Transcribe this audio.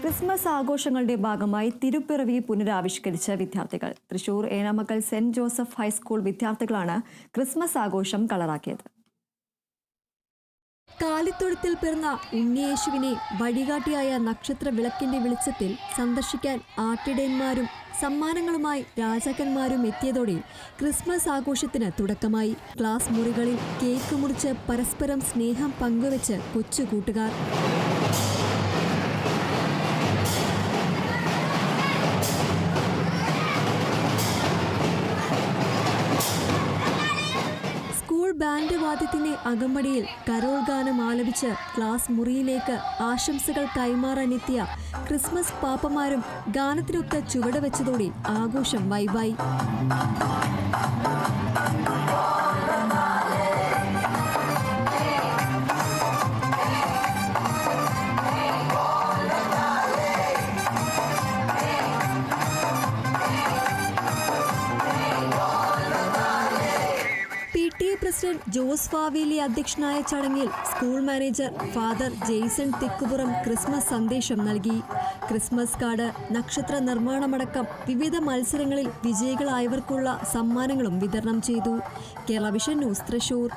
Christmas ആഘോഷങ്ങളുടെ ഭാഗമായി തിരുപ്പിറവി പുനരാവിഷ്കരിച്ച വിദ്യാർത്ഥികൾ. തൃശൂർ ഏനാമക്കൽ സെന്റ് ജോസഫ് ഹൈസ്കൂൾ വിദ്യാർത്ഥികളാണ് ക്രിസ്മസ് ആഘോഷം കളറാക്കിയത്. കാലിത്തൊഴുത്തിൽ പിറന്ന ഉണ്ണിയേശുവിനെ വഴികാട്ടിയായ നക്ഷത്ര വിളക്കിന്റെ വെളിച്ചത്തിൽ സന്ദർശിക്കാൻ ആട്ടിടയന്മാരും സമ്മാനങ്ങളുമായി രാജാക്കന്മാരും എത്തിയതോടെ ക്രിസ്മസ് ആഘോഷത്തിന് തുടക്കമായി. ക്ലാസ് മുറികളിൽ കേക്ക് മുറിച്ച് പരസ്പരം സ്നേഹം പങ്കുവെച്ച് കൊച്ചു കൂട്ടുകാർ. ബാൻഡ് വാദ്യത്തിന്റെ അകമ്പടിയിൽ കരോൾ ഗാനം ആലപിച്ച് ക്ലാസ് മുറിയിലേക്ക് ആശംസകൾ കൈമാറാനെത്തിയ ക്രിസ്മസ് പാപ്പമാരും ഗാനത്തിനൊത്ത് ചുവടുവെച്ചതോടെ ആഘോഷം വൈബായി. പ്രസിഡന്റ് ജോസ് ഫാവേലി അധ്യക്ഷനായ ചടങ്ങിൽ school manager father Jason Thekkupuram Christmas സന്ദേശം നൽകി. ക്രിസ്മസ് കാർഡ്, നക്ഷത്ര നിർമ്മാണമടക്കം വിവിധ മത്സരങ്ങളിൽ വിജയികളായവർക്കുള്ള സമ്മാനങ്ങളും വിതരണം ചെയ്തു. Kerala vision news, Thrissur.